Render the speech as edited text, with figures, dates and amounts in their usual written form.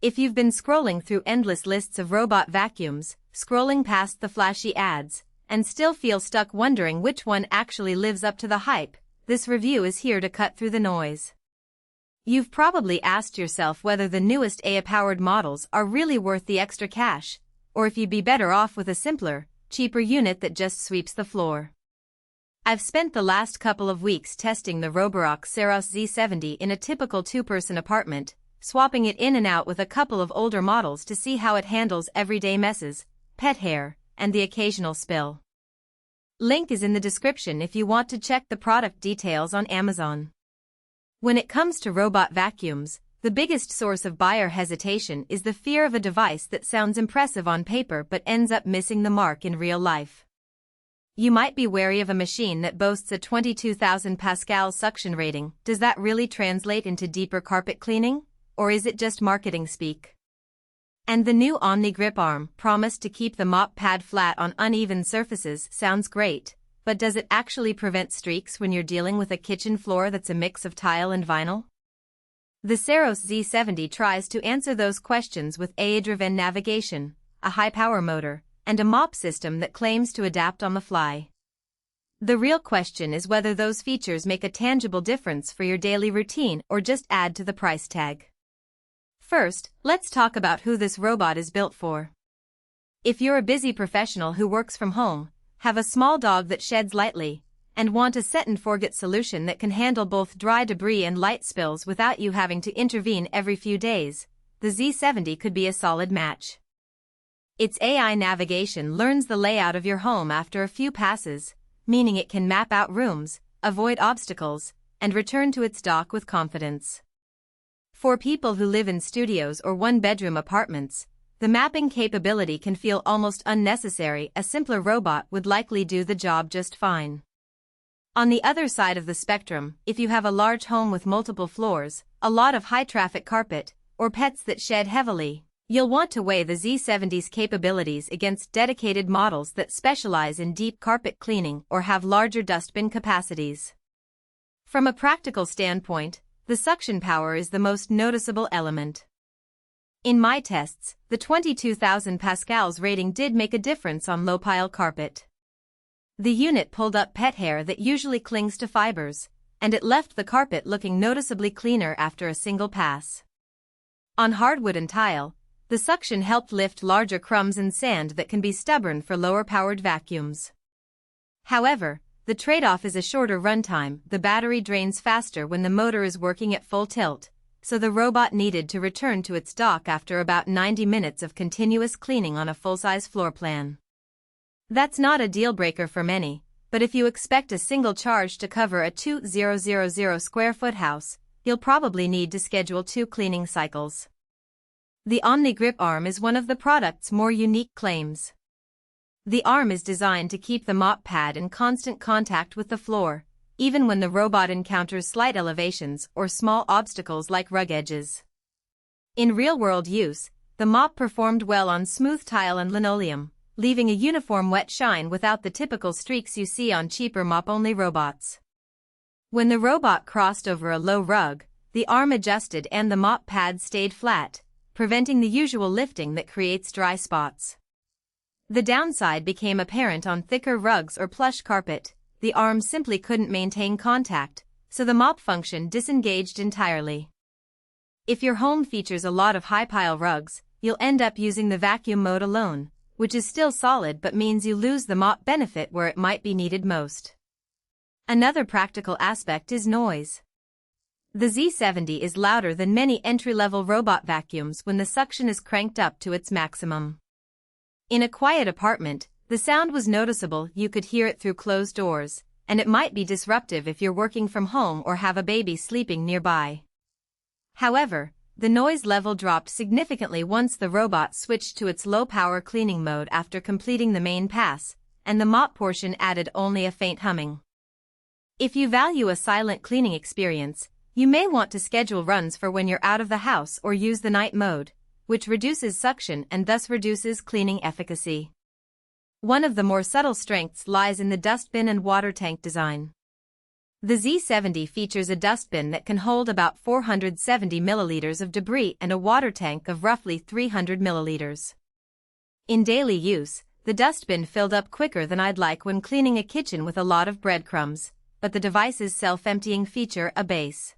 If you've been scrolling through endless lists of robot vacuums, scrolling past the flashy ads, and still feel stuck wondering which one actually lives up to the hype, this review is here to cut through the noise. You've probably asked yourself whether the newest AI-powered models are really worth the extra cash, or if you'd be better off with a simpler, cheaper unit that just sweeps the floor. I've spent the last couple of weeks testing the roborock Saros Z70 in a typical two-person apartment, swapping it in and out with a couple of older models to see how it handles everyday messes, pet hair, and the occasional spill. Link is in the description if you want to check the product details on Amazon. When it comes to robot vacuums, the biggest source of buyer hesitation is the fear of a device that sounds impressive on paper but ends up missing the mark in real life. You might be wary of a machine that boasts a 22,000 Pascal suction rating. Does that really translate into deeper carpet cleaning? Or is it just marketing speak? And the new OmniGrip arm, promised to keep the mop pad flat on uneven surfaces, sounds great, but does it actually prevent streaks when you're dealing with a kitchen floor that's a mix of tile and vinyl? The Saros Z70 tries to answer those questions with AI-driven navigation, a high-power motor, and a mop system that claims to adapt on the fly. The real question is whether those features make a tangible difference for your daily routine or just add to the price tag. First, let's talk about who this robot is built for. If you're a busy professional who works from home, have a small dog that sheds lightly, and want a set-and-forget solution that can handle both dry debris and light spills without you having to intervene every few days, the Z70 could be a solid match. Its AI navigation learns the layout of your home after a few passes, meaning it can map out rooms, avoid obstacles, and return to its dock with confidence. For people who live in studios or one-bedroom apartments, the mapping capability can feel almost unnecessary. A simpler robot would likely do the job just fine. On the other side of the spectrum, if you have a large home with multiple floors, a lot of high-traffic carpet, or pets that shed heavily, you'll want to weigh the Z70's capabilities against dedicated models that specialize in deep carpet cleaning or have larger dustbin capacities. From a practical standpoint, the suction power is the most noticeable element. In my tests, the 22,000 Pascals rating did make a difference on low-pile carpet. The unit pulled up pet hair that usually clings to fibers, and it left the carpet looking noticeably cleaner after a single pass. On hardwood and tile, the suction helped lift larger crumbs and sand that can be stubborn for lower-powered vacuums. However, the trade-off is a shorter runtime. The battery drains faster when the motor is working at full tilt, so the robot needed to return to its dock after about 90 minutes of continuous cleaning on a full-size floor plan. That's not a deal-breaker for many, but if you expect a single charge to cover a 2,000 square foot house, you'll probably need to schedule 2 cleaning cycles. The OmniGrip arm is one of the product's more unique claims. The arm is designed to keep the mop pad in constant contact with the floor, even when the robot encounters slight elevations or small obstacles like rug edges. In real-world use, the mop performed well on smooth tile and linoleum, leaving a uniform wet shine without the typical streaks you see on cheaper mop-only robots. When the robot crossed over a low rug, the arm adjusted and the mop pad stayed flat, preventing the usual lifting that creates dry spots. The downside became apparent on thicker rugs or plush carpet. The arm simply couldn't maintain contact, so the mop function disengaged entirely. If your home features a lot of high-pile rugs, you'll end up using the vacuum mode alone, which is still solid but means you lose the mop benefit where it might be needed most. Another practical aspect is noise. The Z70 is louder than many entry-level robot vacuums when the suction is cranked up to its maximum. In a quiet apartment, the sound was noticeable. You could hear it through closed doors, and it might be disruptive if you're working from home or have a baby sleeping nearby. However, the noise level dropped significantly once the robot switched to its low-power cleaning mode after completing the main pass, and the mop portion added only a faint humming. If you value a silent cleaning experience, you may want to schedule runs for when you're out of the house or use the night mode, which reduces suction and thus reduces cleaning efficacy. One of the more subtle strengths lies in the dustbin and water tank design. The Z70 features a dustbin that can hold about 470 milliliters of debris and a water tank of roughly 300 milliliters. In daily use, the dustbin filled up quicker than I'd like when cleaning a kitchen with a lot of breadcrumbs, but the device's self-emptying feature a base.